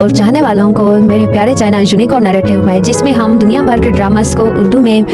और चाहने वालों को मेरे प्यारे चैनल यूनिकॉर्न नैरेटिव में, जिसमें हम दुनिया भर के ड्रामास को उर्दू में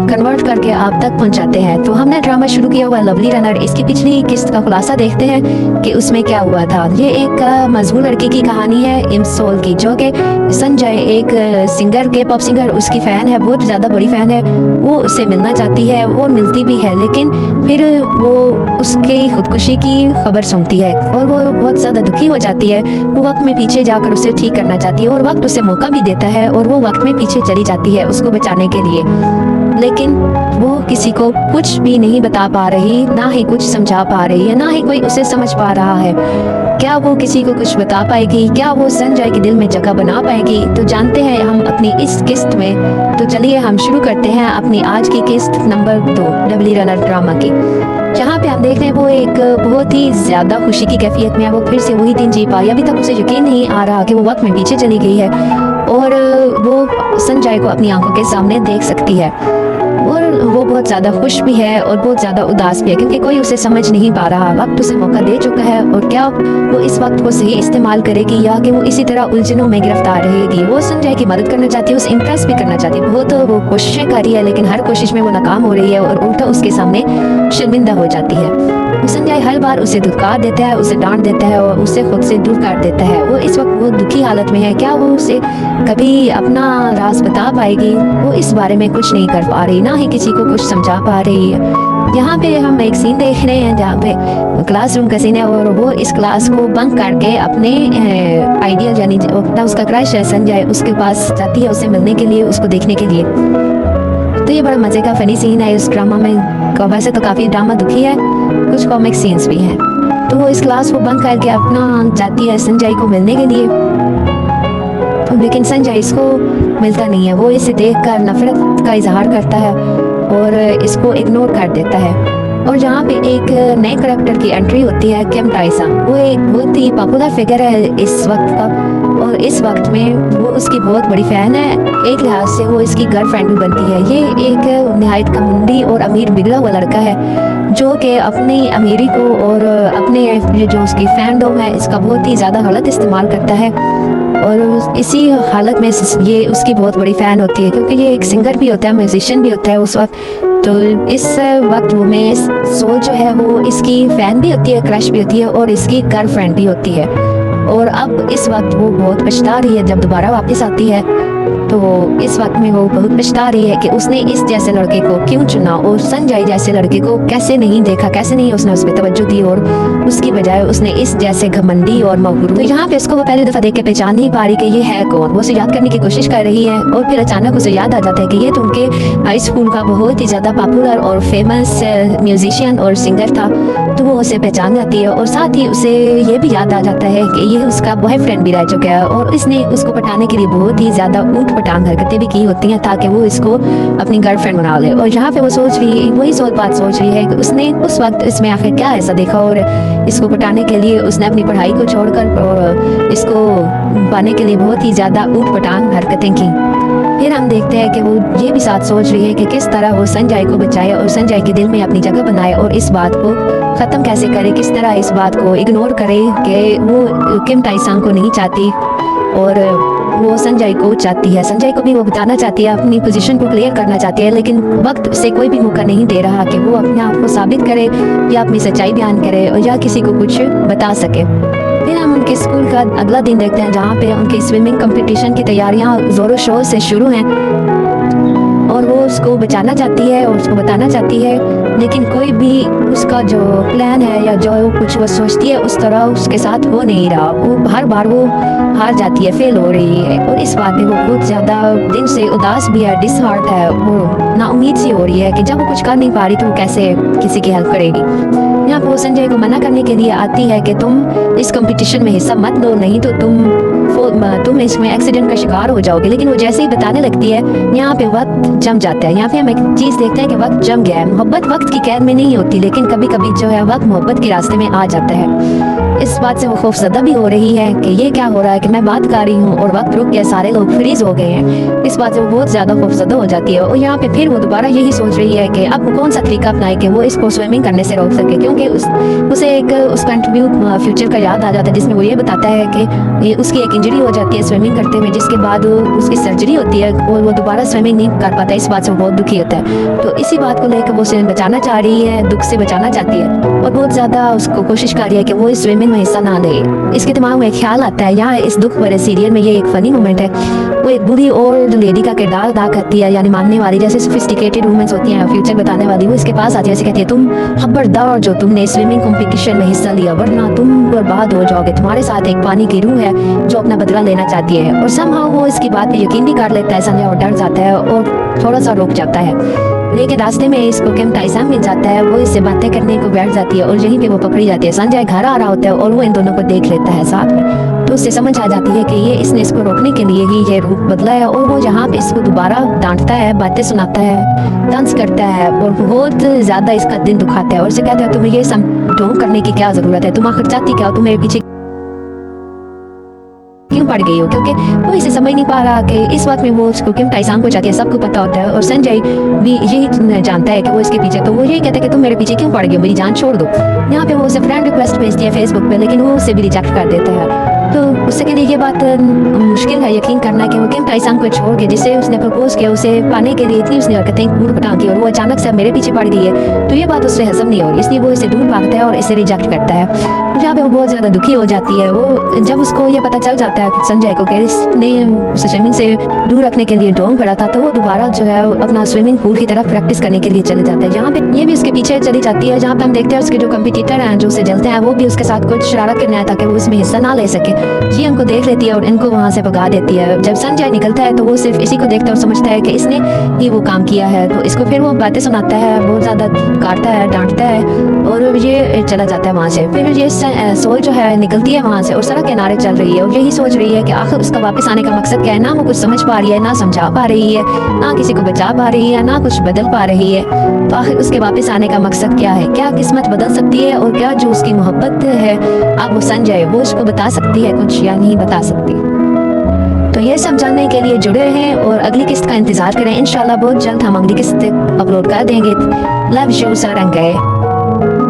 कन्वर्ट करके आप तक पहुंचाते हैं। तो हमने ड्रामा शुरू किया हुआ लवली रनर। इसकी पिछली किस्त का खुलासा देखते हैं कि उसमें क्या हुआ था। ये एक मजबूर लड़की की कहानी है इमसोल की, जो कि संजय एक सिंगर के पॉप सिंगर उसकी फ़ैन है, बहुत ज़्यादा बड़ी फ़ैन है। वो उससे मिलना चाहती है, वो मिलती भी है, लेकिन फिर वो उसकी खुदकुशी की खबर सुनती है और वो बहुत ज़्यादा दुखी हो जाती है। वो वक्त में पीछे जाकर उसे ठीक करना चाहती है और वक्त उसे मौका भी देता है और वो वक्त में पीछे चली जाती है उसको बचाने के लिए, लेकिन वो किसी को कुछ भी नहीं बता पा रही, ना ही कुछ समझा पा रही है, ना ही कोई उसे समझ पा रहा है। क्या वो किसी को कुछ बता पाएगी? क्या वो संजय के दिल में जगह बना पाएगी? तो जानते हैं हम अपनी इस किस्त में। तो चलिए हम शुरू करते हैं अपनी आज की किस्त नंबर 2 लवली रनर ड्रामा की, जहाँ पे हम देख रहे हैं वो एक बहुत ही ज़्यादा खुशी की कैफियत में है। वो फिर से वही दिन जी पाई। अभी तक उसे यकीन नहीं आ रहा कि वो वक्त में पीछे चली गई है और वो संजय को अपनी आंखों के सामने देख सकती है। और वो बहुत ज़्यादा खुश भी है और बहुत ज़्यादा उदास भी है, क्योंकि कोई उसे समझ नहीं पा रहा। वक्त उसे मौका दे चुका है और क्या वो इस वक्त को सही इस्तेमाल करेगी या कि वो इसी तरह उलझनों में गिरफ्तार रहेगी। वो संजय की मदद करना चाहती है, उसे इम्प्रेस भी करना चाहती है, बहुत वो कोशिशें कर रही है, लेकिन हर कोशिश में वो नाकाम हो रही है और उल्टा उसके सामने शर्मिंदा हो जाती है। संजय हर बार उसे धुतकार देता है, उसे डांट देता है और उसे खुद से दूर कर देता है। वो इस वक्त बहुत दुखी हालत में है। क्या वो उसे कभी अपना राज बता पाएगी? वो इस बारे में कुछ नहीं कर पा रही, ना ही किसी को कुछ समझा पा रही है। यहाँ पे हम एक सीन देख रहे हैं जहाँ पे क्लासरूम का सीन है और वो इस क्लास को बंक करके अपने आइडिया यानी अपना उसका क्रश है संजय, उसके पास जाती है उसे मिलने के लिए, उसको देखने के लिए। तो ये बड़ा मज़े का फनी सीन है इस ड्रामा में। वैसे तो काफ़ी ड्रामा दुखी है, कुछ कॉमिक सीन्स भी हैं। तो वो इस क्लास को बंक करके अपना जाती है संजय को मिलने के लिए, लेकिन संजय इसको मिलता नहीं है। वो इसे देखकर नफरत का इजहार करता है और इसको इग्नोर कर देता है। और जहाँ पे एक नए करैक्टर की एंट्री होती है, किम टाइसन। वो एक बहुत ही पॉपुलर फिगर है इस वक्त का और इस वक्त में वो उसकी बहुत बड़ी फ़ैन है। एक लिहाज से वो इसकी गर्लफ्रेंड भी बनती है। ये एक निहायत घमंडी और अमीर बिगड़ा हुआ लड़का है, जो कि अपनी अमीरी को और अपने जो उसकी फैंडम है इसका बहुत ही ज़्यादा गलत इस्तेमाल करता है। और इसी हालत में ये उसकी बहुत बड़ी फ़ैन होती है, क्योंकि ये एक सिंगर भी होता है, म्यूजिशियन भी होता है उस वक्त। तो इस वक्त वो में सोल जो है वो इसकी फ़ैन भी होती है, क्रश भी होती है और इसकी गर्लफ्रेंड भी होती है। और अब इस वक्त वो बहुत पछता रही है जब दोबारा वापस आती है। तो इस वक्त में वो बहुत पछता रही है कि उसने इस जैसे लड़के को क्यों चुना और संजय जैसे लड़के को कैसे नहीं देखा, कैसे नहीं उसने उस पर तवज्जो दी और उसकी बजाय उसने इस जैसे घमंडी और मगरूर। तो यहाँ पे इसको वो पहली दफ़ा देख के पहचान नहीं पा रही कि ये है कौन। वो उसे याद करने की कोशिश कर रही है और फिर अचानक उसे याद आ जाता है कि ये तो उनके हाई स्कूल का बहुत ही ज़्यादा पॉपुलर और फेमस म्यूजिशियन और सिंगर था। तो वो उसे पहचान जाती है और साथ ही उसे ये भी याद आ जाता है कि ये उसका बॉयफ्रेंड भी रह चुका है और इसने उसको पटाने के लिए बहुत ही ज़्यादा ऊट पटांग हरकतें भी की होती हैं ताकि वो इसको अपनी गर्लफ्रेंड बना ले। और यहाँ पे वो सोच रही, वही बात सोच रही है कि उसने उस वक्त इसमें आखिर क्या ऐसा देखा और इसको पटाने के लिए उसने अपनी पढ़ाई को छोड़कर और इसको पाने के लिए बहुत ही ज़्यादा ऊट पटांग हरकतें की। फिर हम देखते हैं कि वो ये भी साथ सोच रही है कि किस तरह वो संजय को बचाए और संजय के दिल में अपनी जगह बनाए और इस बात को ख़त्म कैसे करे, किस तरह इस बात को इग्नोर करे कि वो किम टाइसन को नहीं चाहती और वो संजय को चाहती है। संजय को भी वो बताना चाहती है, अपनी पोजीशन को क्लियर करना चाहती है, लेकिन वक्त से कोई भी मौका नहीं दे रहा कि वो अपने आप को साबित करे या अपनी सच्चाई बयान करे और या किसी को कुछ बता सके। फिर हम उनके स्कूल का अगला दिन देखते हैं, जहाँ पे उनकी स्विमिंग कंपटीशन की तैयारियाँ ज़ोरों शोर से शुरू हैं और वो उसको बचाना चाहती है और उसको बताना चाहती है, लेकिन कोई भी उसका जो प्लान है या जो कुछ वो सोचती है उस तरह उसके साथ हो नहीं रहा। वो हर बार वो हार जाती है, फेल हो रही है और इस बात में वो बहुत ज़्यादा दिन से उदास भी है, डिसहार्ट है। वो नाउम्मीद सी हो रही है कि जब वो कुछ कर नहीं पा रही तो वो कैसे किसी की हेल्प करेगी। यहाँ पर वो संजय को मना करने के लिए आती है कि तुम इस कंपटीशन में हिस्सा मत लो, नहीं तो तुम इसमें एक्सीडेंट का शिकार हो जाओगे। लेकिन वो जैसे ही बताने लगती है, यहाँ पे वक्त जम जाता है। यहाँ पे हम एक चीज़ देखते हैं कि वक्त जम गया है। मोहब्बत वक्त की कैद में नहीं होती, लेकिन कभी कभी जो है वक्त मोहब्बत के रास्ते में आ जाता है। इस बात से वो खौफजदा भी हो रही है कि ये क्या हो रहा है कि मैं बात कर रही हूँ और वक्त रुक गया, सारे लोग फ्रीज हो गए हैं। इस बात से वो बहुत ज़्यादा खौफजदा हो जाती है और यहाँ पे फिर वो दोबारा यही सोच रही है कि अब वो कौन सा तरीका अपनाए कि वो इसको स्विमिंग करने से रोक सके, क्योंकि उसे एक उसका इंटरव्यू फ्यूचर का याद आ जाता है जिसमें वो ये बताता है कि ये उसकी एक इंजरी हो जाती है स्विमिंग करते हुए, जिसके बाद उसकी सर्जरी होती है और वो दोबारा स्विमिंग नहीं कर पाता। इस बात से वो बहुत दुखी होता है। तो इसी बात को लेकर वो उसे बचाना चाह रही है, दुख से बचाना चाहती है और बहुत ज़्यादा उसको कोशिश कर रही है कि वो इस स्विमिंग में हिस्सा ना ले। इसके दिमाग में एक ख्याल आता है, यहाँ इस दुख भरे सीरियल में ये एक फ़नी मोमेंट है। वो एक बूढ़ी ओल्ड लेडी का किरदार अदा करती है, यानी मानने वाली, जैसे सोफिस्टिकेटेड वुमेन्स होती हैं फ्यूचर बताने वाली। वो इसके पास आती है, ऐसे कहती है, तुम खबरदार जो तुमने स्विमिंग कंपटीशन में हिस्सा लिया, वरना तुम बर्बाद हो जाओगे। तुम्हारे साथ एक पानी की रूह है जो अपना बदला लेना चाहती है। और somehow वो इसकी बात पे यकीन भी कर लेता है संजय और डर जाता है और थोड़ा सा रुक जाता है। लेकिन रास्ते में इसको किम टाइसम मिल जाता है, वो इससे बातें करने को बैठ जाती है और यहीं पे वो पकड़ी जाती है। संजय घर आ रहा होता है और वो इन दोनों को देख लेता है साथ में, तो उससे समझ आ जाती है कि ये इसने इसको रोकने के लिए ही ये रूप बदला है। और वो यहाँ पे इसको दोबारा डांटता है, बातें सुनाता है, डांस करता है और बहुत ज़्यादा इसका दिल दुखाता है और उसे कहता है तुम्हें ये ढोंग करने की क्या ज़रूरत है, तुम आखिर चाहती क्या हो, तुम मेरे पीछे क्यों पड़ गई हो। क्योंकि वो इसे समझ नहीं पा रहा कि इस वक्त में वो उसको किम टाइसम को चाहती है, सबको पता होता है और संजय भी यही जानता है कि वो इसके पीछे, तो वो यही कहता है कि तुम मेरे पीछे क्यों पड़ गई हो, मेरी जान छोड़ दो। यहाँ पे वो उसे फ्रेंड रिक्वेस्ट भेजती है फेसबुक पे, लेकिन वो उसे भी रिजेक्ट कर देता है। तो उसके लिए ये बात मुश्किल है यकीन करना कि वो किम टाइसम को छोड़ के, जिसे उसने प्रपोज किया, उसे पाने के लिए इतनी उसने हरकतें उठपटांग की और वो अचानक से मेरे पीछे पड़ गई है, तो ये बात उससे हजम नहीं हो रही, इसलिए वो इसे दूर भागता है और इसे रिजेक्ट करता है। जहाँ पे वो बहुत ज़्यादा दुखी हो जाती है। वो जब उसको ये पता चल जाता है संजय को कि इसने उसे स्विमिंग से दूर रखने के लिए ढोंग पड़ा था, तो वो दोबारा जो है अपना स्विमिंग पूल की तरफ प्रैक्टिस करने के लिए चले जाते हैं। जहाँ पे ये भी उसके पीछे चली जाती है, जहाँ पे हम देखते हैं उसके जो कंपटीटर हैं जो उसे जलते हैं, वो भी उसके साथ कुछ शरारत करना है ताकि वो इसमें हिस्सा ना ले सके। ये उनको देख लेती है और इनको वहाँ से भगा देती है। जब संजय निकलता है तो वो सिर्फ इसी को देखता है और समझता है कि इसने ही वो काम किया है, तो इसको फिर वो बातें सुनाता है, बहुत ज़्यादा काटता है, डांटता है और ये चला जाता है वहाँ से। फिर ये सोल जो है निकलती है वहाँ से और सड़क किनारे चल रही है और यही सोच रही है कि आखिर उसका वापस आने का मकसद क्या है। ना वो कुछ समझ पा रही है, ना समझा पा रही है, ना किसी को बचा पा रही है, ना कुछ बदल पा रही है। तो आखिर उसके वापस आने का मकसद क्या है, क्या किस्मत बदल सकती है और क्या जो उसकी मोहब्बत है अब वो संजय वो उसको बता सकती है कुछ या नहीं बता सकती। तो ये सब जानने के लिए जुड़े हैं और अगली किस्त का इंतजार करें। इंशाल्लाह बहुत जल्द हम अगली किस्त अपलोड कर देंगे। Love you सारंगे।